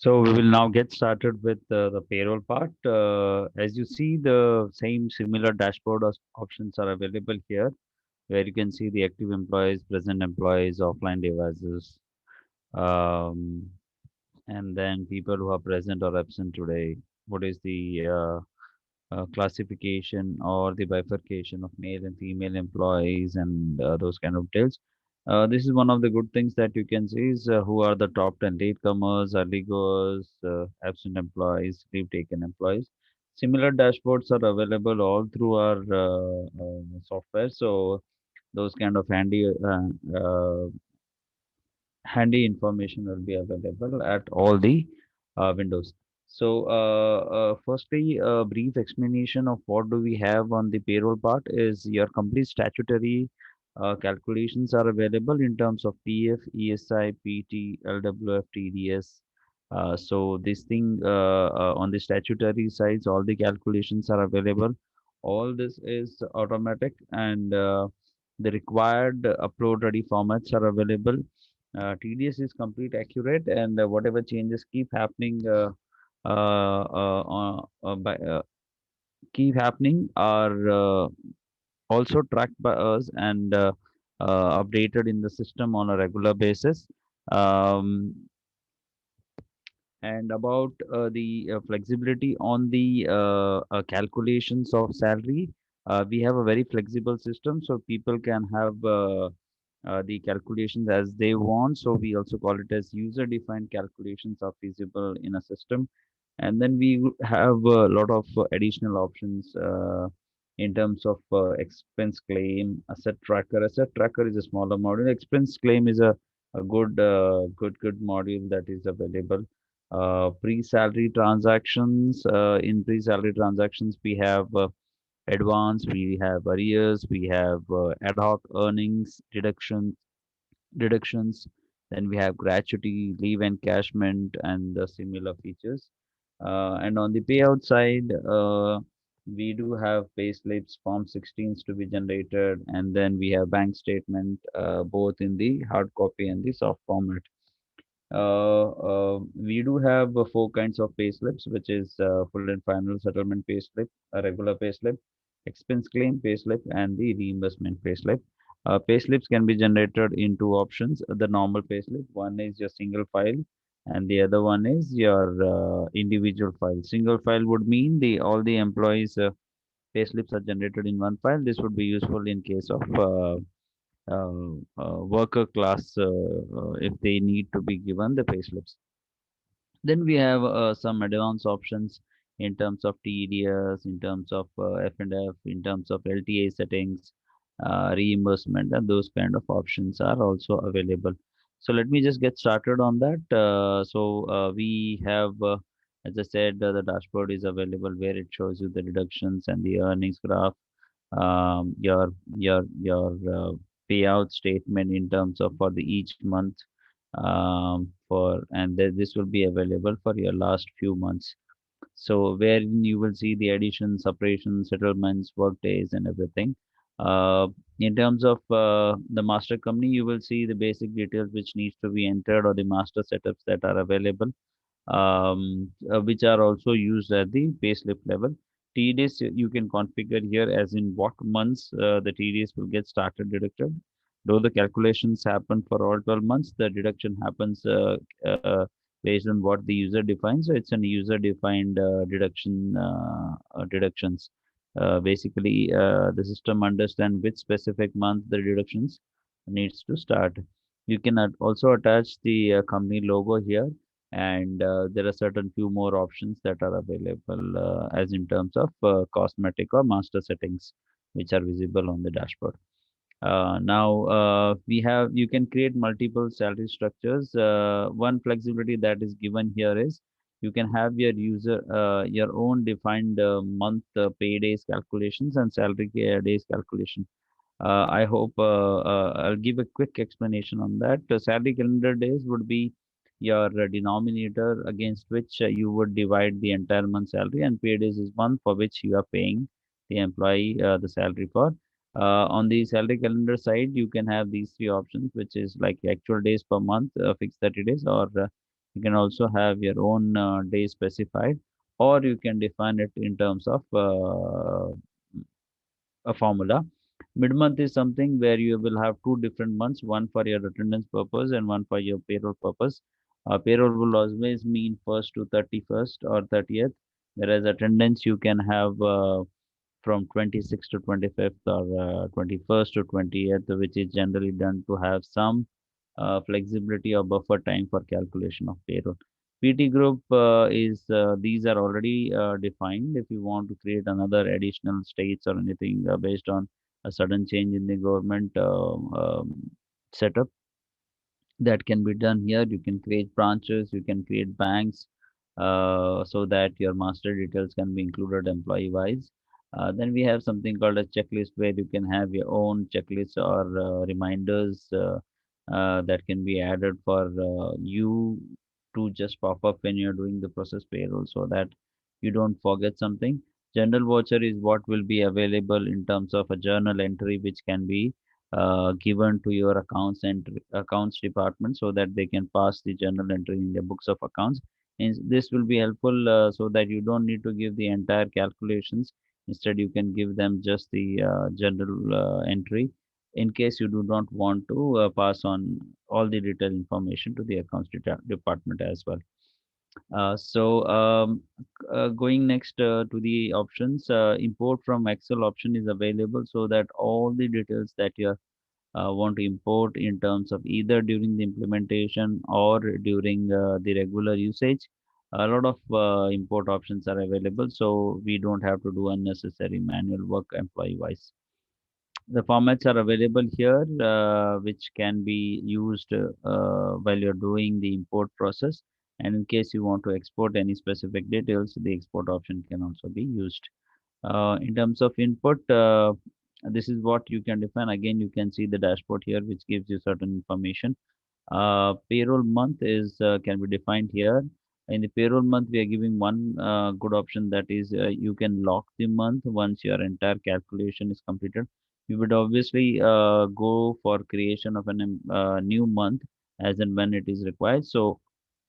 So we will now get started with the payroll part. As you see, the same similar dashboard options are available here, where you can see the active employees, present employees, offline devices, um, and then people who are present or absent today. What is the classification or the bifurcation of male and female employees and those kind of details. This is one of the good things that you can see is who are the top 10 latecomers, early goers, absent employees, leave taken employees. Similar dashboards are available all through our software. So those kind of handy information will be available at all the windows. So, firstly, a brief explanation of what do we have on the payroll part is your complete statutory calculations are available in terms of PF, ESI, PT, LWF, TDS. So this thing on the statutory sides, all the calculations are available. All this is automatic and the required upload ready formats are available. TDS is complete accurate and whatever changes keep happening are also tracked by us and updated in the system on a regular basis. Um, and about the flexibility on the calculations of salary, we have a very flexible system, so people can have the calculations as they want. So we also call it as user-defined calculations are feasible in a system. And then have a lot of additional options in terms of expense claim, asset tracker. Asset tracker is a smaller module. Expense claim is a good module that is available. Pre-salary transactions. In pre-salary transactions, we have advance, we have arrears, we have ad hoc earnings deductions. Then we have gratuity, leave encashment, and the similar features. And on the payout side, we do have payslips, Form 16s to be generated, and then we have bank statement, both in the hard copy and the soft format. We do have four kinds of payslips, which is full and final settlement payslip, a regular payslip, expense claim payslip, and the reimbursement payslip. Payslips can be generated in two options. The normal payslip, one is your single file, and the other one is your individual file. Single file would mean the all the employees' payslips are generated in one file. This would be useful in case of worker class if they need to be given the payslips. Then we have some advanced options in terms of TDS, in terms of F&F, in terms of LTA settings, reimbursement, and those kind of options are also available. So let me just get started on that. We have, as I said, the dashboard is available where it shows you the reductions and the earnings graph, your payout statement in terms of for the each month for and this will be available for your last few months. So wherein you will see the additions, separations, settlements, work days, and everything. In terms of the master company, you will see the basic details which needs to be entered or the master setups that are available, which are also used at the payslip level. TDS you can configure here as in what months the TDS will get started deducted. Though the calculations happen for all 12 months, the deduction happens based on what the user defines. So it's an user-defined deductions. Basically, the system understands which specific month the deductions needs to start. You can also attach the company logo here, and there are certain few more options that are available as in terms of cosmetic or master settings, which are visible on the dashboard. Now we have you can create multiple salary structures. One flexibility that is given here is you can have your own defined month pay days calculations and salary days calculation. I hope I'll give a quick explanation on that. Salary calendar days would be your denominator against which you would divide the entire month salary, and pay days is one for which you are paying the employee the salary for. On the salary calendar side, you can have these three options, which is like actual days per month, fixed 30 days, or You can also have your own day specified, or you can define it in terms of a formula. Mid-month is something where you will have two different months, one for your attendance purpose and one for your payroll purpose. Payroll will always mean 1st to 31st or 30th, whereas attendance you can have from 26th to 25th or 21st to 20th, which is generally done to have some flexibility or buffer time for calculation of payroll. PT group is these are already defined. If you want to create another additional states or anything based on a sudden change in the government setup, that can be done here. You can create branches, you can create banks, so that your master details can be included employee wise. Then we have something called a checklist where you can have your own checklist or reminders that can be added for you to just pop up when you're doing the process payroll so that you don't forget something. General voucher is what will be available in terms of a journal entry which can be given to your accounts department so that they can pass the journal entry in their books of accounts. And this will be helpful so that you don't need to give the entire calculations. Instead, you can give them just the general entry in case you do not want to pass on all the detailed information to the department as well. Going next to the options, import from Excel option is available so that all the details that you want to import in terms of either during the implementation or during the regular usage. A lot of import options are available, so we don't have to do unnecessary manual work employee wise. The formats are available here, which can be used while you're doing the import process. And in case you want to export any specific details, the export option can also be used. In terms of input, this is what you can define. Again, you can see the dashboard here, which gives you certain information. Payroll month is can be defined here. In the payroll month, we are giving one good option, that is you can lock the month once your entire calculation is completed. You would obviously go for creation of a new month as and when it is required. So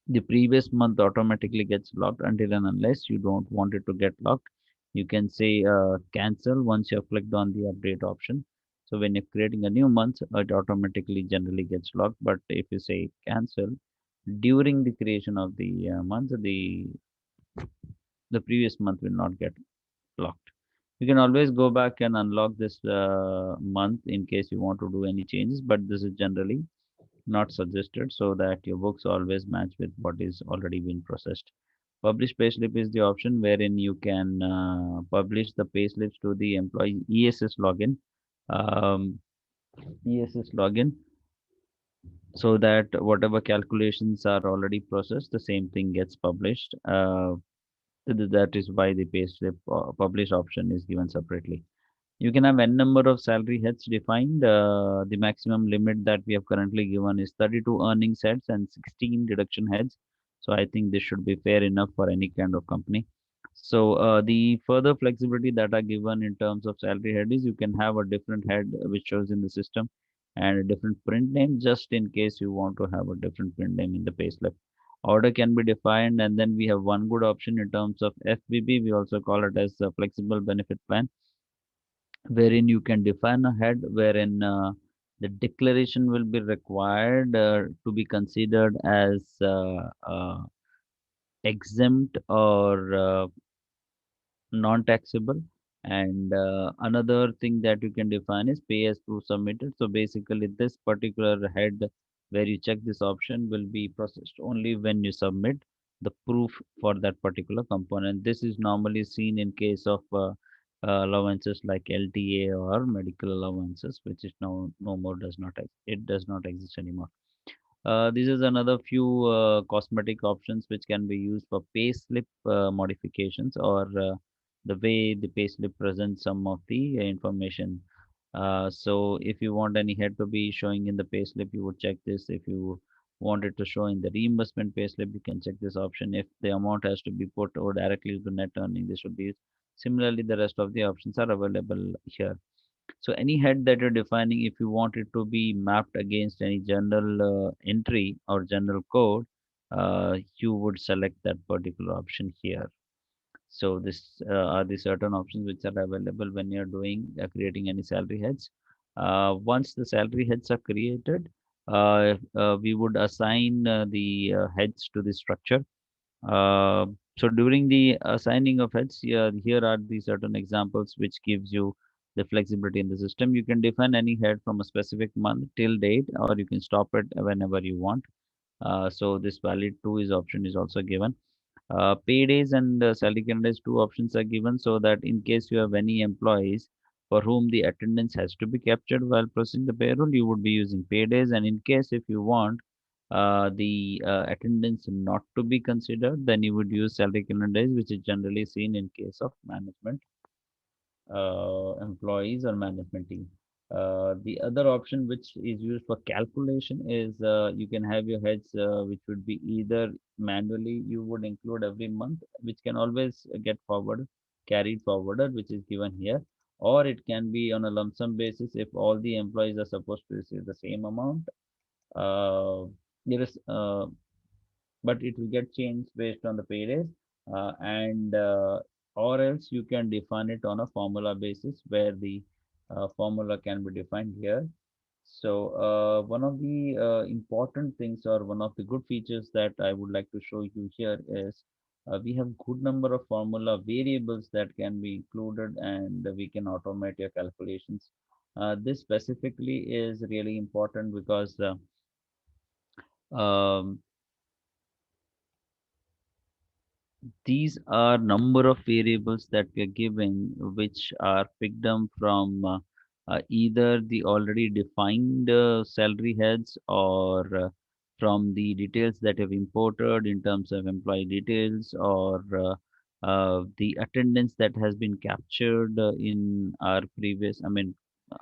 the previous month automatically gets locked until and unless you don't want it to get locked. You can say cancel once you have clicked on the update option. So when you're creating a new month, it automatically generally gets locked. But if you say cancel during the creation of the month, the previous month will not get locked. You can always go back and unlock this month in case you want to do any changes, but this is generally not suggested so that your books always match with what is already been processed. Publish payslip is the option wherein you can publish the payslips to the employee ESS login. Um, ESS login, so that whatever calculations are already processed, the same thing gets published. That is why the payslip publish option is given separately. You can have n number of salary heads defined. The maximum limit that we have currently given is 32 earnings heads and 16 deduction heads. So I think this should be fair enough for any kind of company. So the further flexibility that are given in terms of salary head is you can have a different head which shows in the system and a different print name just in case you want to have a different print name in the payslip. Order can be defined, and then we have one good option in terms of FBP. We also call it as a flexible benefit plan, wherein you can define a head wherein the declaration will be required to be considered as exempt or non-taxable. And another thing that you can define is pay as proof submitted. So basically this particular head where you check this option will be processed only when you submit the proof for that particular component. This is normally seen in case of allowances like LTA or medical allowances, which is now no more, it does not exist anymore. This is another few cosmetic options which can be used for payslip modifications, or the way the payslip presents some of the information. So if you want any head to be showing in the payslip, you would check this. If you want it to show in the reimbursement payslip, you can check this option. If the amount has to be put or directly to net earning, this should be used. Similarly, the rest of the options are available here. So any head that you're defining, if you want it to be mapped against any general entry or general code, you would select that particular option here. So this are the certain options which are available when you're doing creating any salary heads. Once the salary heads are created, we would assign the heads to the structure. Uh, so during the assigning of heads, here are the certain examples which gives you the flexibility in the system. You can define any head from a specific month till date, or you can stop it whenever you want. So this valid to is option is also given. Paydays and salary candidates, two options are given so that in case you have any employees for whom the attendance has to be captured while processing the payroll, you would be using paydays. And in case if you want the attendance not to be considered, then you would use salary calendar days, which is generally seen in case of management employees or management team. The other option which is used for calculation is you can have your heads which would be either manually you would include every month, which can always get forward, carried forwarded, which is given here, or it can be on a lump sum basis if all the employees are supposed to receive the same amount. Uh, there is but it will get changed based on the pay raise and or else you can define it on a formula basis where the formula can be defined here. So one of the important things or one of the good features that I would like to show you here is we have good number of formula variables that can be included and we can automate your calculations. This specifically is really important because um, these are number of variables that we are giving, which are picked up from either the already defined salary heads or from the details that have imported in terms of employee details or the attendance that has been captured in our previous, I mean,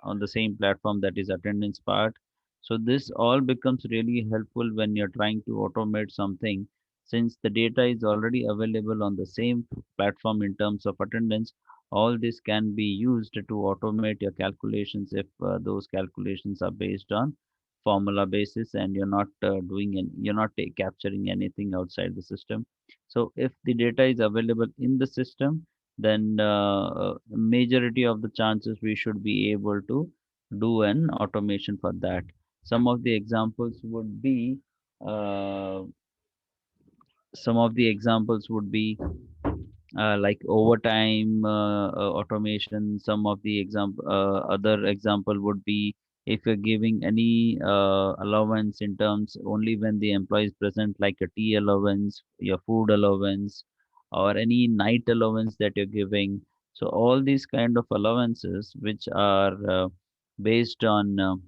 on the same platform that is attendance part. So this all becomes really helpful when you're trying to automate something since the data is already available on the same platform in terms of attendance. All this can be used to automate your calculations if those calculations are based on formula basis and you're not you're not capturing anything outside the system. So if the data is available in the system, then majority of the chances we should be able to do an automation for that. Some of the examples would be uh, some of the examples would be like overtime automation. Some of the example other example would be if you're giving any allowance in terms only when the employee is present, like a tea allowance, your food allowance, or any night allowance that you're giving. So all these kind of allowances which are based on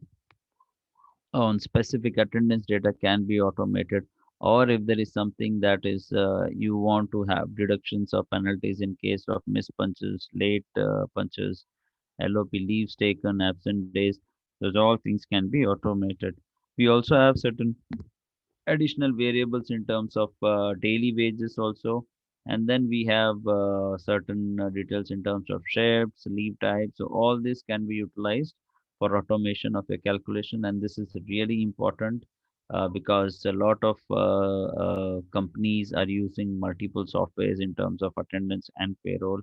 specific attendance data can be automated, or if there is something that is you want to have deductions or penalties in case of missed punches, late punches, LOP, leaves taken, absent days, those all things can be automated. We also have certain additional variables in terms of daily wages also, and then we have certain details in terms of shifts, leave types. So all this can be utilized for automation of a calculation, and this is really important because a lot of companies are using multiple softwares in terms of attendance and payroll,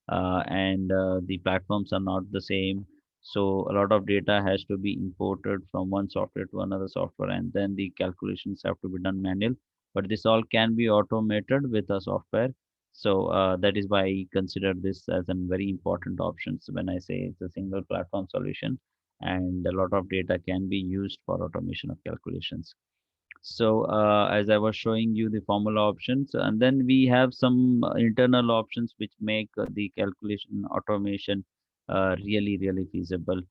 and the platforms are not the same. So a lot of data has to be imported from one software to another software, and then the calculations have to be done manual. But this all can be automated with a software. So that is why I consider this as a very important option. So when I say it's a single platform solution, and a lot of data can be used for automation of calculations. So as I was showing you the formula options, and then we have some internal options which make the calculation automation really feasible.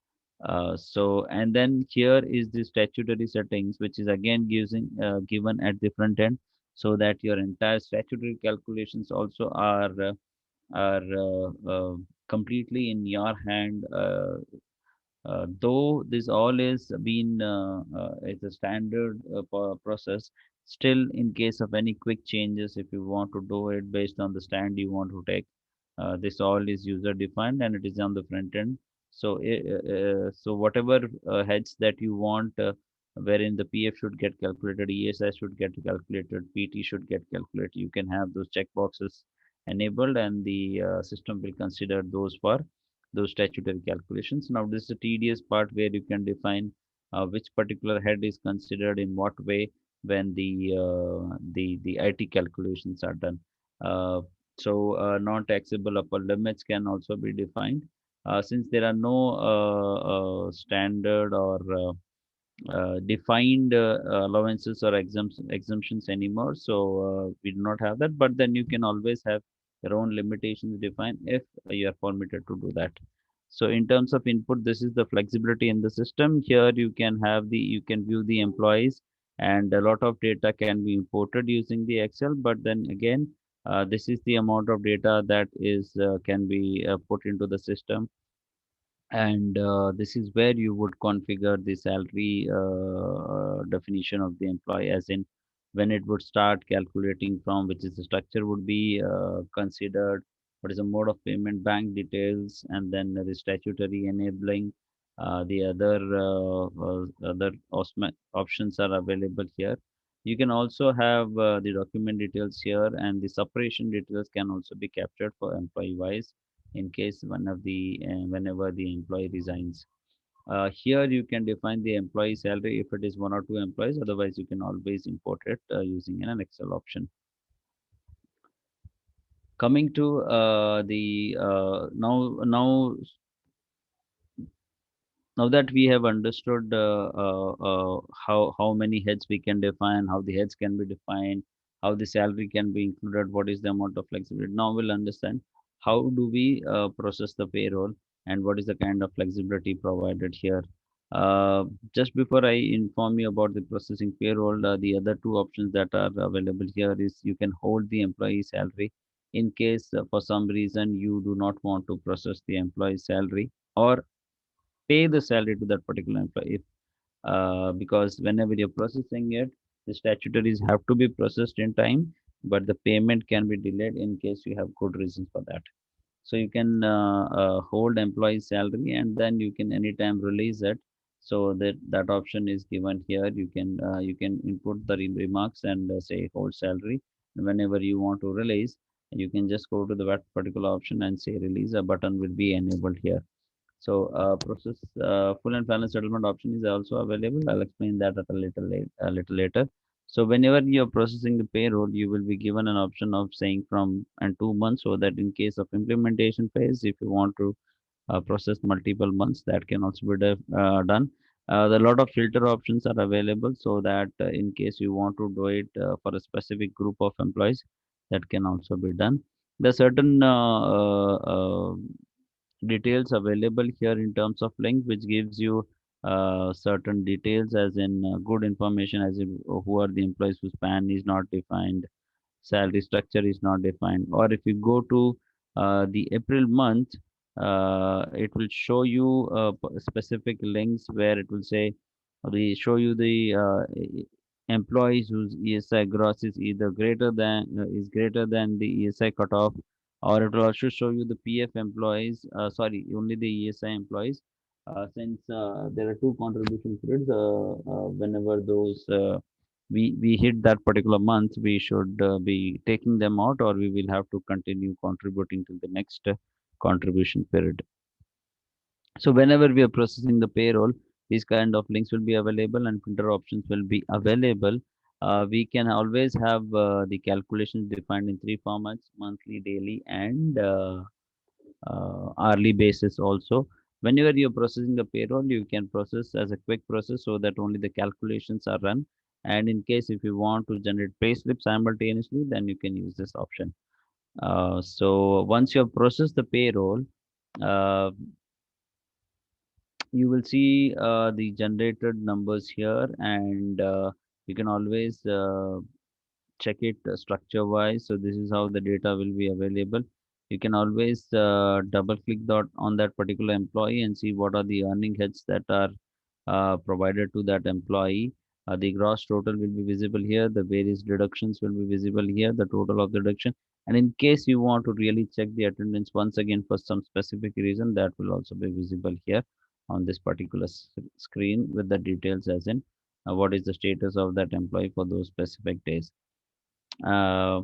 So and then here is the statutory settings, which is again given at the front end, so that your entire statutory calculations also are completely in your hand. Though this all is been is a standard process, still in case of any quick changes, if you want to do it based on the stand you want to take, this all is user defined and it is on the front end. So so whatever heads that you want wherein the PF should get calculated, ESI should get calculated, PT should get calculated. You can have those checkboxes enabled, and the system will consider those for those statutory calculations. Now, this is the tedious part where you can define which particular head is considered in what way when the IT calculations are done. Uh, non-taxable upper limits can also be defined. Since there are no standard or defined allowances or exemptions anymore. So we do not have that, but then you can always have your own limitations defined if you are permitted to do that. So in terms of input, this is the flexibility in the system. Here you can view the employees, and a lot of data can be imported using the Excel. But then again, this is the amount of data that is can be put into the system, and this is where you would configure the salary definition of the employee, as in when it would start calculating from, which is the structure would be considered, what is the mode of payment, bank details, and then the statutory enabling. The other options are available here. You can also have the document details here, and the separation details can also be captured for employee wise in case whenever the employee resigns. Here you can define the employee salary if it is one or two employees. Otherwise, you can always import it using an Excel option. Coming to the now that we have understood how many heads we can define, how the heads can be defined, how the salary can be included, what is the amount of flexibility. Now we'll understand how do we process the payroll and what is the kind of flexibility provided here. Uh, just before I inform you about the processing payroll, the other two options that are available here is you can hold the employee salary in case for some reason you do not want to process the employee salary, or pay the salary to that particular employee. Because whenever you're processing it, the statutories have to be processed in time, but the payment can be delayed in case you have good reasons for that. So you can hold employee salary, and then you can anytime release it. So that option is given here. You can input the remarks and say hold salary. Whenever you want to release, you can just go to the that particular option and say release. A button will be enabled here. So process full and final settlement option is also available. I'll explain that at a little later. So whenever you're processing the payroll, you will be given an option of saying from and 2 months, so that in case of implementation phase, if you want to process multiple months, that can also be done. A lot of filter options are available, so that in case you want to do it for a specific group of employees, that can also be done. There are certain details available here in terms of link, which gives you certain details, as in good information, as in who are the employees whose PAN is not defined, salary structure is not defined. Or if you go to the April month, it will show you specific links where it will say, we show you the employees whose ESI gross is either greater than the ESI cutoff, or it will also show you the PF employees, sorry, only the ESI employees. Since there are two contribution periods, whenever those we hit that particular month, we should be taking them out, or we will have to continue contributing to the next contribution period. So whenever we are processing the payroll, these kind of links will be available and filter options will be available. We can always have the calculations defined in three formats: monthly, daily, and hourly basis also. Whenever you're processing the payroll, you can process as a quick process, so that only the calculations are run. And in case if you want to generate pay slip simultaneously, then you can use this option. So once you have processed the payroll, uh, you will see the generated numbers here, and you can always check it structure wise. So this is how the data will be available. You can always double click on that particular employee and see what are the earning heads that are provided to that employee. The gross total will be visible here. The various deductions will be visible here, the total of the deduction. And in case you want to really check the attendance once again for some specific reason, that will also be visible here on this particular screen with the details, as in what is the status of that employee for those specific days. uh,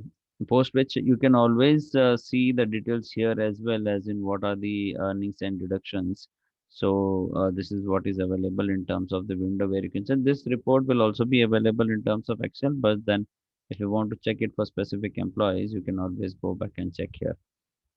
Post which you can always see the details here as well as in what are the earnings and deductions. So this is what is available in terms of the window where you can check. This report will also be available in terms of Excel, but then if you want to check it for specific employees, you can always go back and check here.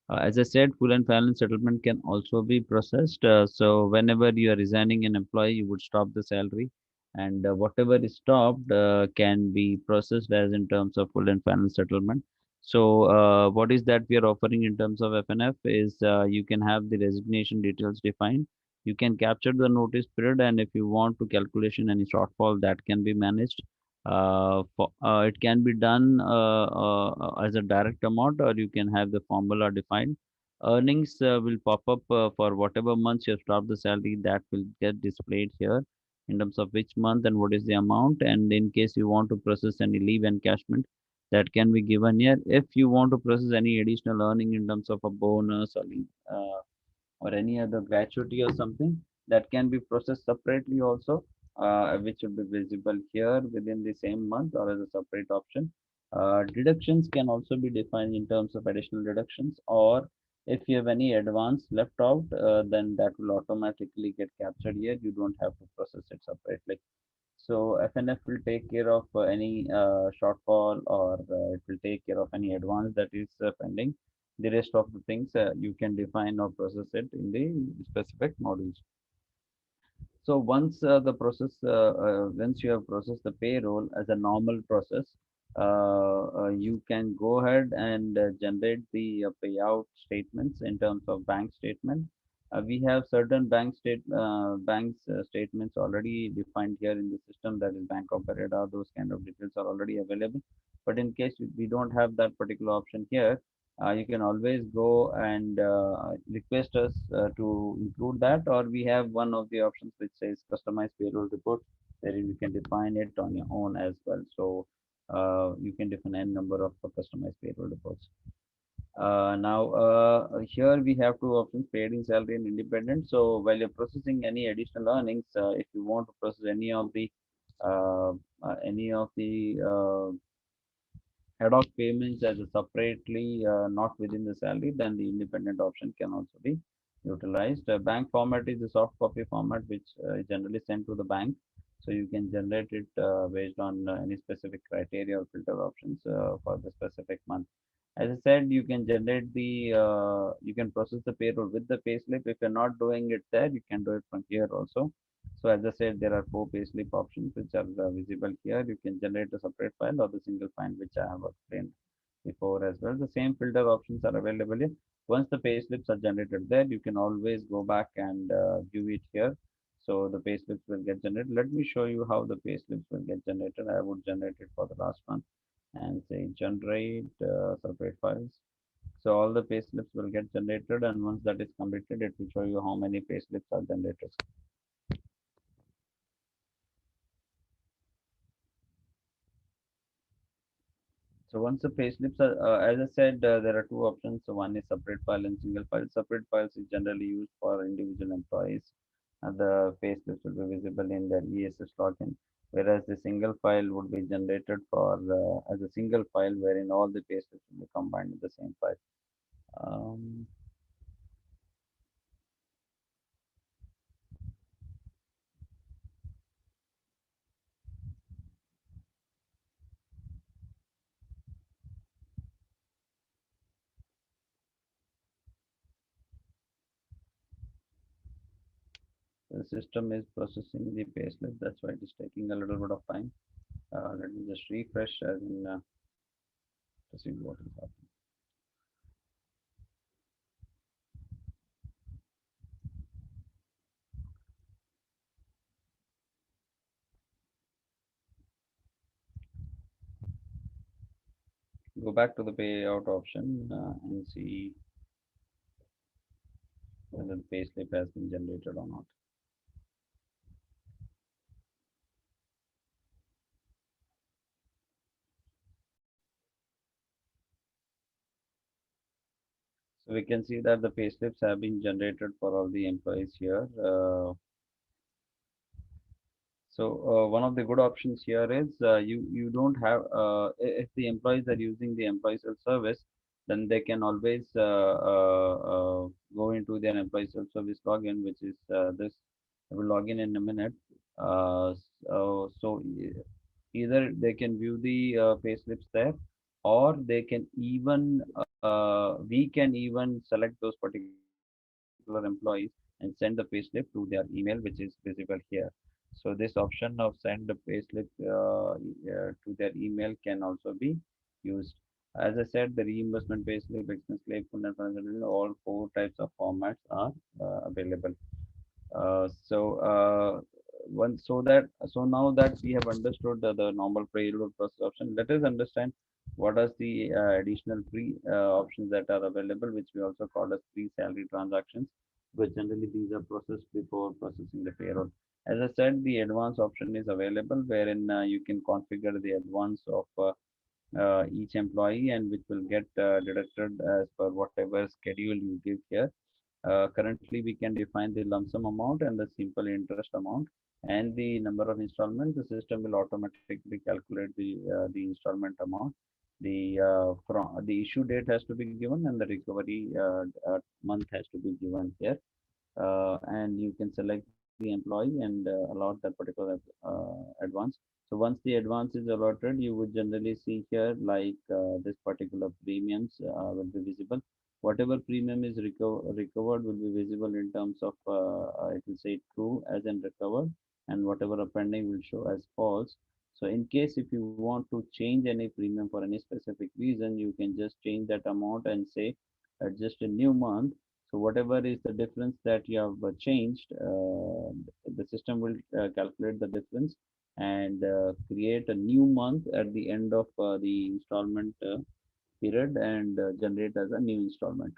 As I said, full and final settlement can also be processed. So whenever you are resigning an employee, you would stop the salary, and whatever is stopped can be processed as in terms of full and final settlement. So what is that we are offering in terms of FNF is you can have the resignation details defined. You can capture the notice period, and if you want to calculation any shortfall, that can be managed. It can be done as a direct amount, or you can have the formula defined. Earnings will pop up for whatever months you have stopped the salary, that will get displayed here in terms of which month and what is the amount. And in case you want to process any leave encashment, that can be given here. If you want to process any additional earning in terms of a bonus or leave, or any other gratuity or something, that can be processed separately also, which will be visible here within the same month or as a separate option. Deductions can also be defined in terms of additional deductions, or if you have any advance left out, then that will automatically get captured here. You don't have to process it separately. So FNF will take care of any shortfall, or it will take care of any advance that is pending. The rest of the things you can define or process it in the specific modules. So once you have processed the payroll as a normal process, you can go ahead and generate the payout statements in terms of bank statement. We have certain banks statements already defined here in the system, that is Bank of Baroda. Those kind of details are already available. But in case we don't have that particular option here, you can always go and request us to include that, or we have one of the options which says customized payroll report, wherein you can define it on your own as well. So you can define a number of customized payroll reports. Now here we have two options: paid in salary and independent. So while you're processing any additional earnings, if you want to process uh, any of the ad hoc payments as a separately, not within the salary, then the independent option can also be utilized. Bank format is the soft copy format, which is generally sent to the bank. So you can generate it based on any specific criteria or filter options for the specific month. As I said, you can generate you can process the payroll with the payslip. If you're not doing it there, you can do it from here also. So as I said, there are four payslip options which are visible here. You can generate a separate file or the single file, which I have explained before as well. The same filter options are available here. Once the payslips are generated there, you can always go back and view it here. So the payslips will get generated. Let me show you how the payslips will get generated. I would generate it for the last one and say generate separate files. So all the payslips will get generated, and once that is completed, it will show you how many payslips are generated. So once the payslips are, as I said, there are two options. So one is separate file and single file. Separate files is generally used for individual employees, and the payslips will be visible in their ESS login. Whereas the single file would be generated for as a single file, wherein all the payslips will be combined in the same file. Um, the system is processing the payslip. That's why it is taking a little bit of time. Let me just refresh and to see what is happening. Go back to the payout option and see whether the payslip has been generated or not. So we can see that the payslips have been generated for all the employees here. So one of the good options here is you don't have if the employees are using the employee self service, then they can always go into their employee self service login, which is this. I will log in a minute. So either they can view the pay slips there, or they can even we can even select those particular employees and send the pay slip to their email, which is visible here. So this option of send the payslip to their email can also be used. As I said, the reimbursement payslip, expense claim, full and final, all four types of formats are available. So one so now that we have understood the normal payroll process option, let us understand what are the additional free options that are available, which we also call as free salary transactions, because generally these are processed before processing the payroll. As I said, the advance option is available, wherein you can configure the advance of each employee, and which will get deducted as per whatever schedule you give here. Currently, we can define the lump sum amount and the simple interest amount and the number of installments. The system will automatically calculate the installment amount. The issue date has to be given, and the recovery month has to be given here. And you can select the employee and allot that particular advance. So once the advance is allotted, you would generally see here like this particular premiums will be visible. Whatever premium is recovered will be visible in terms of it will say true as in recovered, and whatever pending will show as false. So in case if you want to change any premium for any specific reason, you can just change that amount and say adjust a new month. So whatever is the difference that you have changed, the system will calculate the difference and create a new month at the end of the installment period and generate as a new installment.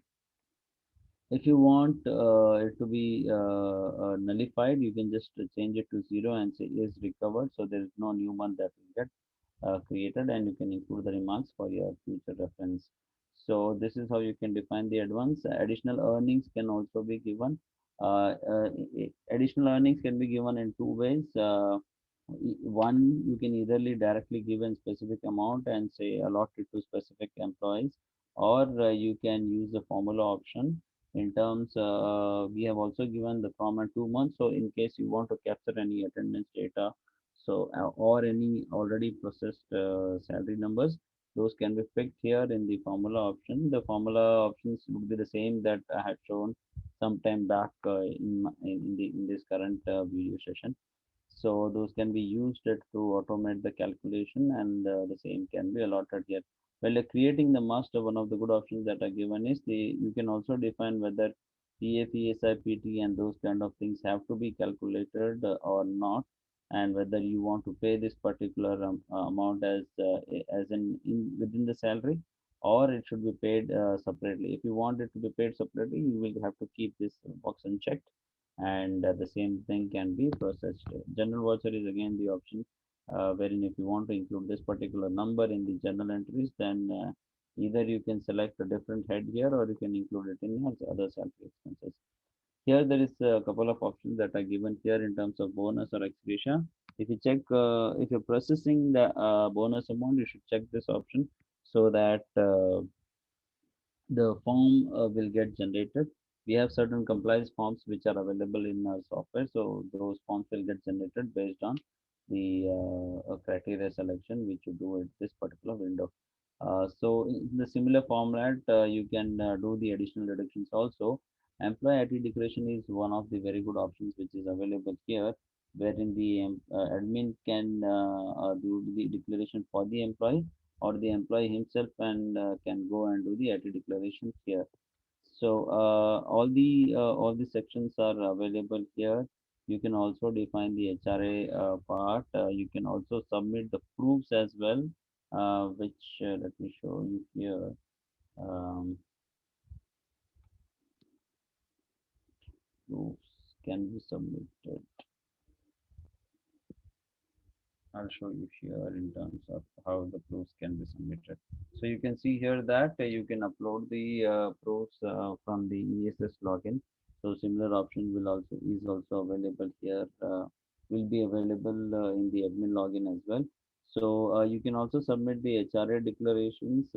If you want it to be nullified, you can just change it to zero and say is recovered. So there is no new month that will get created, and you can include the remarks for your future reference. So this is how you can define the advance. Additional earnings can also be given. Additional earnings can be given in two ways. One, you can eitherly directly give a specific amount and say allot it to specific employees, or you can use the formula option. In terms, we have also given the from and 2 months. So in case you want to capture any attendance data, so or any already processed salary numbers, those can be picked here in the formula option. The formula options would be the same that I had shown some time back in this current video session. So those can be used to automate the calculation, and the same can be allotted here. Well, creating the master, one of the good options that are given is you can also define whether PF, ESI, and those kind of things have to be calculated or not, and whether you want to pay this particular amount as in within the salary, or it should be paid separately. If you want it to be paid separately, you will have to keep this box unchecked, and the same thing can be processed. General voucher is again the option wherein if you want to include this particular number in the journal entries, then either you can select a different head here, or you can include it in your other salary expenses. Here there is a couple of options that are given here in terms of bonus or ex gratia. If you check, if you're processing the bonus amount, you should check this option so that the form will get generated. We have certain compliance forms which are available in our software, so those forms will get generated based on the criteria selection which you do at this particular window. So in the similar format, you can do the additional deductions also. Employee IT declaration is one of the very good options which is available here, wherein the admin can do the declaration for the employee, or the employee himself and can go and do the IT declaration here. So all the sections are available here. You can also define the HRA part. You can also submit the proofs as well, which let me show you here. Um, Proofs can be submitted. I'll show you here in terms of how the proofs can be submitted. So you can see here that you can upload the proofs from the ESS login. So similar option will also is also available here. will be available in the admin login as well. So you can also submit the HRA declarations.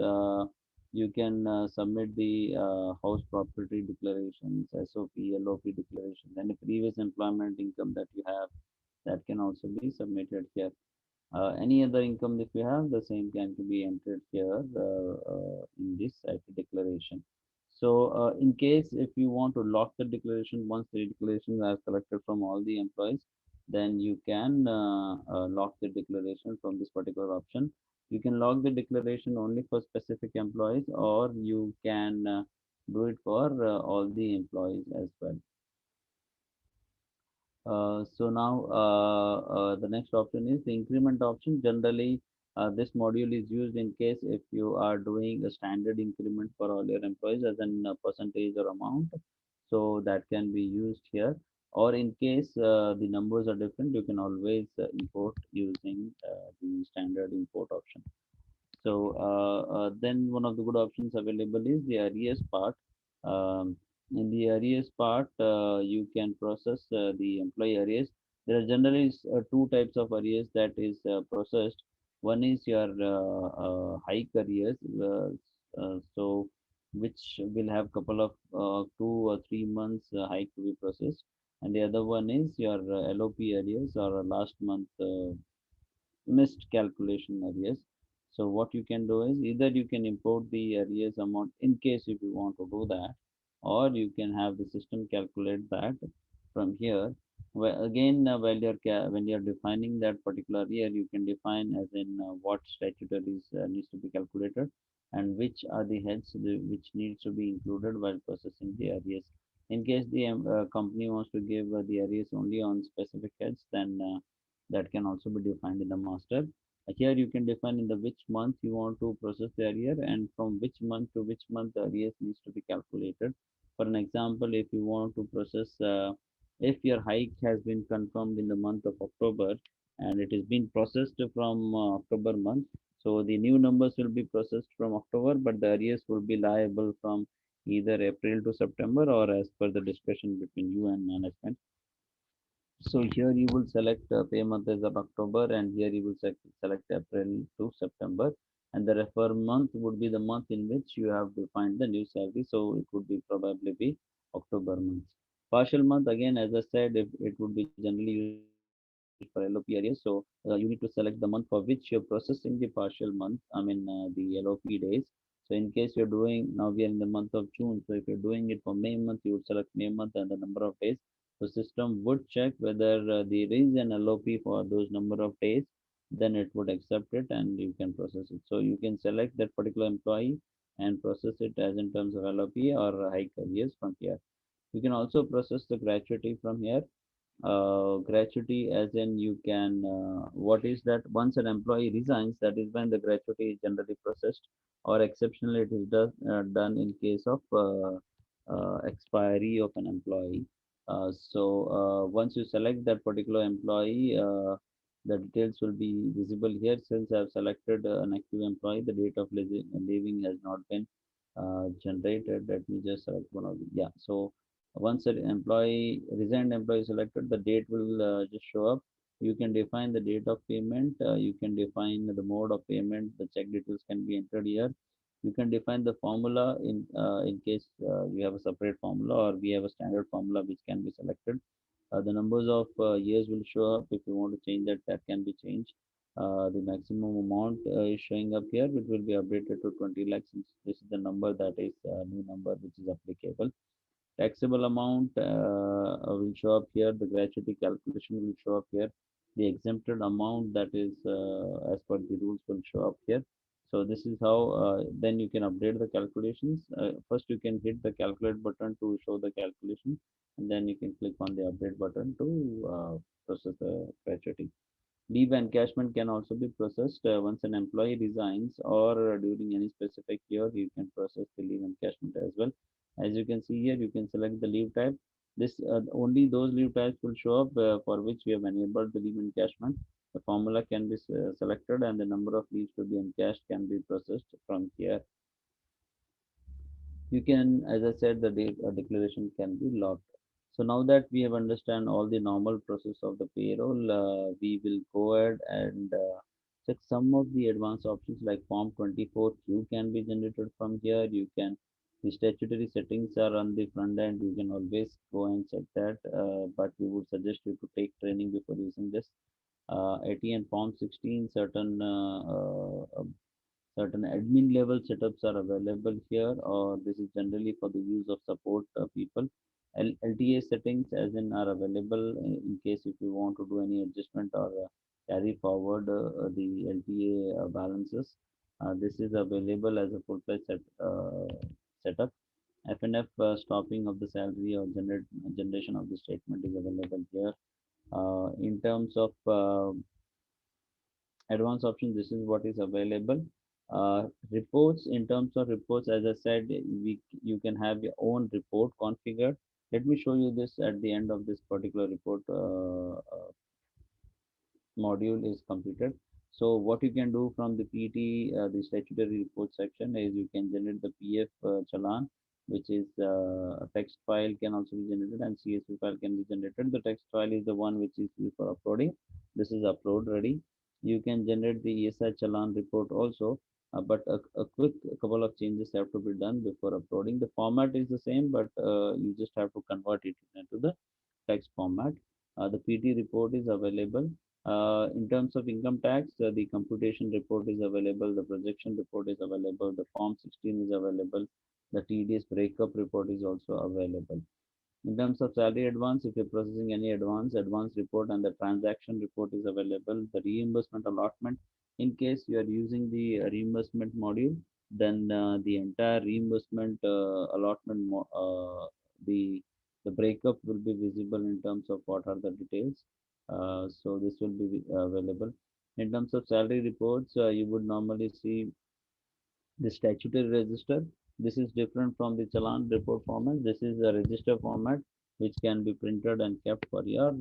You can submit the house property declarations, SOP, LOP declarations, and the previous employment income that you have, that can also be submitted here. Any other income if you have, the same can to be entered here in this IT declaration. So in case if you want to lock the declaration, once the declarations are collected from all the employees, then you can lock the declaration from this particular option. You can lock the declaration only for specific employees, or you can do it for all the employees as well. So now the next option is the increment option. Generally, this module is used in case if you are doing a standard increment for all your employees as an percentage or amount. So that can be used here. Or in case the numbers are different, you can always import using the standard import option. So then one of the good options available is the arrears part. In the arrears part, you can process the employee arrears. There are generally two types of arrears that is processed. One is your hike arrears, so which will have couple of 2 or 3 months hike to be processed, and the other one is your LOP arrears or last month missed calculation arrears. So what you can do is either you can import the arrears amount in case if you want to do that, or you can have the system calculate that from here. Well, again, when you're defining that particular year, you can define as in what statutories needs to be calculated and which are the heads which needs to be included while processing the arrears. In case the company wants to give the arrears only on specific heads, then that can also be defined in the master. Here you can define in the which month you want to process the arrear and from which month to which month the arrears needs to be calculated. For an example, if you want to process, if your hike has been confirmed in the month of October and it is been processed from October month, so the new numbers will be processed from October, but the arrears will be liable from either April to September or as per the discussion between you and management. So here you will select pay month as of October, and here you will select April to September, and the refer month would be the month in which you have defined the new salary. So it would be probably be October month. Partial month again, as I said, if it would be generally used for LOP areas. So you need to select the month for which you're processing the partial month. I mean the LOP days. So in case you're doing now we are in the month of June. So if you're doing it for May month, you would select May month and the number of days. The system would check whether there is an LOP for those number of days, then it would accept it and you can process it. So you can select that particular employee and process it as in terms of LOP or high careers from here. You can also process the gratuity from here. Gratuity as in you can, what is that once an employee resigns, that is when the gratuity is generally processed, or exceptionally it is done in case of expiry of an employee. So once you select that particular employee, the details will be visible here. Since I have selected an active employee, the date of leaving has not been generated. Let me just select one of the, yeah. So once an employee, resigned employee selected, the date will just show up. You can define the date of payment. You can define the mode of payment. The check details can be entered here. You can define the formula in case you have a separate formula or we have a standard formula which can be selected. The numbers of years will show up. If you want to change that, that can be changed. The maximum amount is showing up here, which will be updated to 20 lakhs. Since this is the number that is new number which is applicable. Taxable amount will show up here. The gratuity calculation will show up here. The exempted amount that is as per the rules will show up here. So this is how then you can update the calculations. First you can hit the calculate button to show the calculation, and then you can click on the update button to process the gratuity. Leave encashment can also be processed once an employee resigns or during any specific year, you can process the leave encashment as well. As you can see here, you can select the leave type. This only those leave types will show up for which we have enabled the leave encashment. The formula can be selected and the number of leaves to be encashed can be processed from here. You can, as I said, the date declaration can be locked. So now that we have understand all the normal process of the payroll, we will go ahead and check some of the advanced options like Form 24Q can be generated from here. You can, the statutory settings are on the front end. You can always go and check that, but we would suggest you to take training before using this. 80 and Form 16, certain admin level setups are available here, or this is generally for the use of support people. LTA settings as in are available in case if you want to do any adjustment or carry forward the LTA balances. This is available as a full-fledged setup. FNF stopping of the salary or generation of the statement is available here. In terms of advanced option, this is what is available. Reports, in terms of reports, as I said, you can have your own report configured. Let me show you this at the end of this particular report module is completed. So what you can do from the PT, the statutory report section, is you can generate the PF challan, which is a text file can also be generated, and CSV file can be generated. The text file is the one which is used for uploading. This is upload ready. You can generate the ESI challan report also, but a quick couple of changes have to be done before uploading. The format is the same, but you just have to convert it into the text format. The PT report is available. In terms of income tax, the computation report is available, the projection report is available, the Form 16 is available, the TDS breakup report is also available. In terms of salary advance, if you're processing any advance report and the transaction report is available. The reimbursement allotment, in case you are using the reimbursement module, then the entire reimbursement allotment, the the breakup will be visible in terms of what are the details. So this will be available. In terms of salary reports, you would normally see the statutory register. This is different from the challan report format. This is a register format which can be printed and kept for your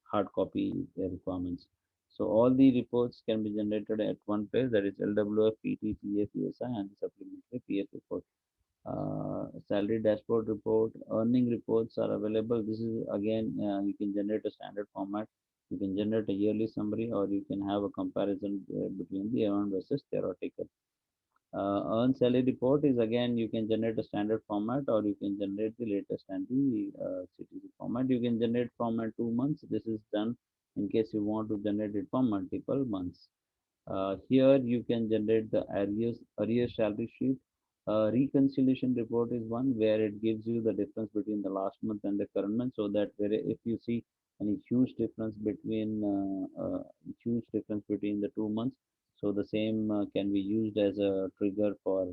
hard copy requirements. So all the reports can be generated at one place, that is LWF, PT, PF, ESI, and the supplementary PF report. Salary dashboard report, earning reports are available. This is again, you can generate a standard format. You can generate a yearly summary, or you can have a comparison between the earned versus theoretical. Earn salary report is again, you can generate a standard format, or you can generate the latest and the CTC format. You can generate format 2 months. This is done in case you want to generate it for multiple months. Here you can generate the arrears salary sheet. Reconciliation report is one where it gives you the difference between the last month and the current month, so that where if you see any huge difference between the 2 months, so the same can be used as a trigger for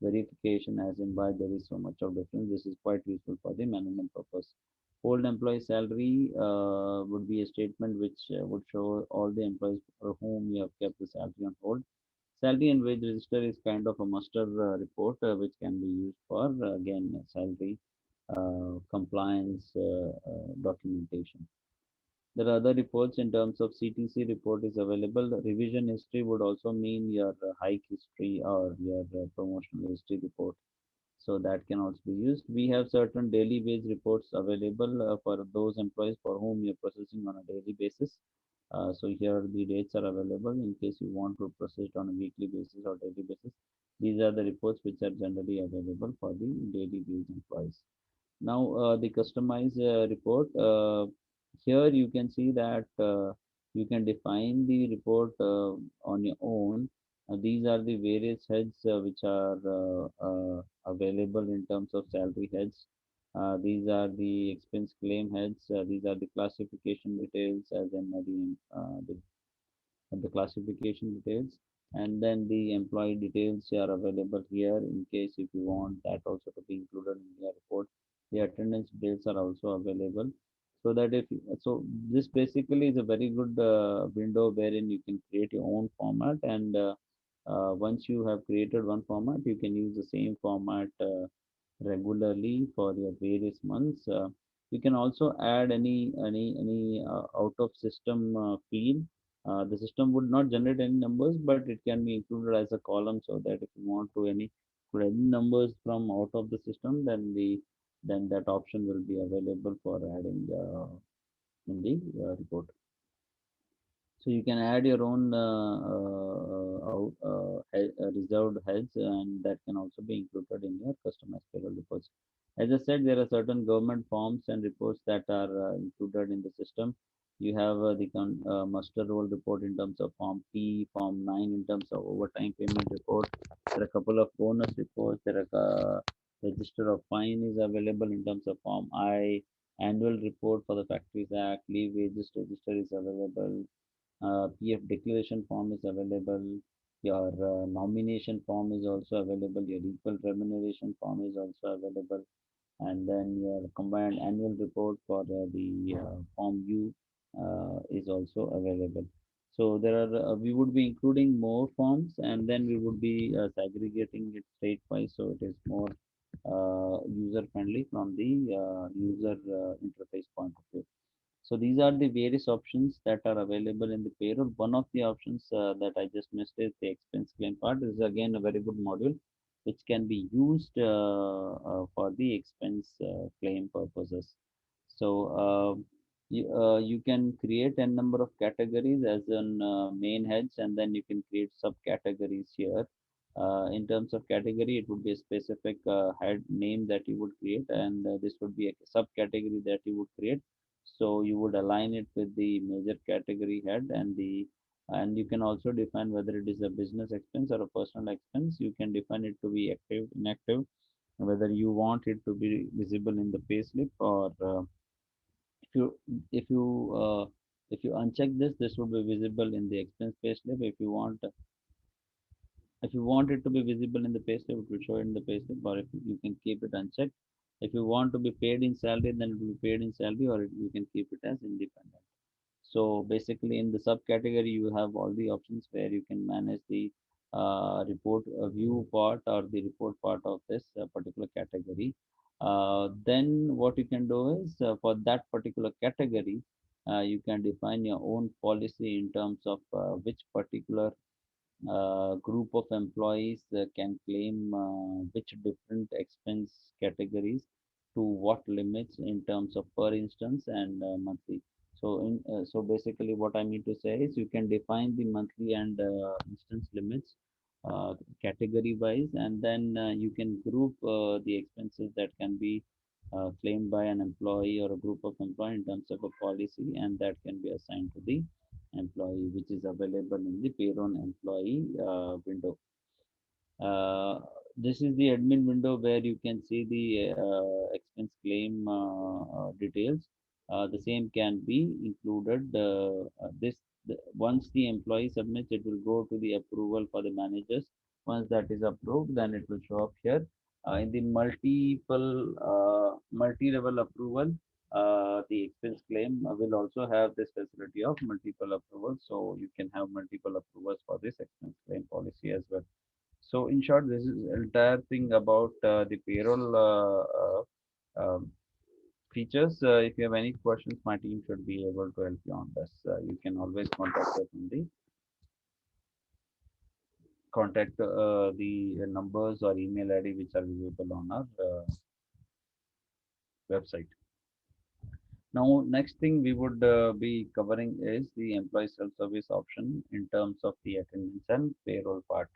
verification, as in why there is so much of difference. This is quite useful for the management purpose. Old employee salary would be a statement which would show all the employees for whom you have kept the salary on hold. Salary and wage register is kind of a muster report which can be used for again salary compliance documentation. There are other reports in terms of CTC report is available. The revision history would also mean your hike history or your promotional history report. So that can also be used. We have certain daily wage reports available for those employees for whom you're processing on a daily basis. So here the dates are available in case you want to process it on a weekly basis or daily basis. These are the reports which are generally available for the daily wage employees. Now the customized report. Here you can see that you can define the report on your own. These are the various heads which are available in terms of salary heads. These are the expense claim heads. These are the classification details, as in the classification details, and then the employee details are available here in case if you want that also to be included in your report. The attendance details are also available, so that if so this basically is a very good window wherein you can create your own format, and once you have created one format, you can use the same format regularly for your various months. You can also add any out of system field. The system would not generate any numbers, but it can be included as a column, so that if you want to any put any numbers from out of the system, then the then that option will be available for adding in the report. So you can add your own reserved heads, and that can also be included in your customized payroll reports. As I said, there are certain government forms and reports that are included in the system. You have the muster roll report in terms of Form P, Form 9 in terms of overtime payment report. There are a couple of bonus reports. There are register of fine is available in terms of Form I. Annual report for the Factories Act, leave wages register is available, PF declaration form is available, your nomination form is also available, your equal remuneration form is also available, and then your combined annual report for the form U is also available. So there are we would be including more forms, and then we would be segregating it state-wise, so it is more user friendly from the user interface point of view. So these are the various options that are available in the payroll. One of the options that I just missed is the expense claim part. This is again a very good module which can be used for the expense claim purposes. So you can create a number of categories as in main heads, and then you can create subcategories here. In terms of category, it would be a specific head name that you would create, and this would be a subcategory that you would create. So you would align it with the major category head, and you can also define whether it is a business expense or a personal expense. You can define it to be active, inactive, whether you want it to be visible in the payslip, or if you if you uh, if you uncheck this, this would be visible in the expense payslip. If you want it to be visible in the payslip, it will show it in the payslip, or if you can keep it unchecked. If you want to be paid in salary, then it will be paid in salary, or you can keep it as independent. So basically, in the subcategory, you have all the options where you can manage the report view part or the report part of this particular category. Then what you can do is for that particular category, you can define your own policy in terms of which particular group of employees can claim which different expense categories to what limits in terms of per instance and monthly. So basically, what I mean to say is you can define the monthly and instance limits uh, category wise, and then you can group the expenses that can be claimed by an employee or a group of employee in terms of a policy, and that can be assigned to the employee, which is available in the payroll employee window. Uh, this is the admin window where you can see the expense claim details. The same can be included. Once the employee submits, it will go to the approval for the managers. Once that is approved, then it will show up here. In the multi-level approval, the expense claim will also have this facility of multiple approvals. So you can have multiple approvals for this expense claim policy as well. So in short, this is entire thing about the payroll features. If you have any questions, my team should be able to help you on this. You can always contact the numbers or email ID which are visible on our website. Now, next thing we would be covering is the employee self-service option in terms of the attendance and payroll part.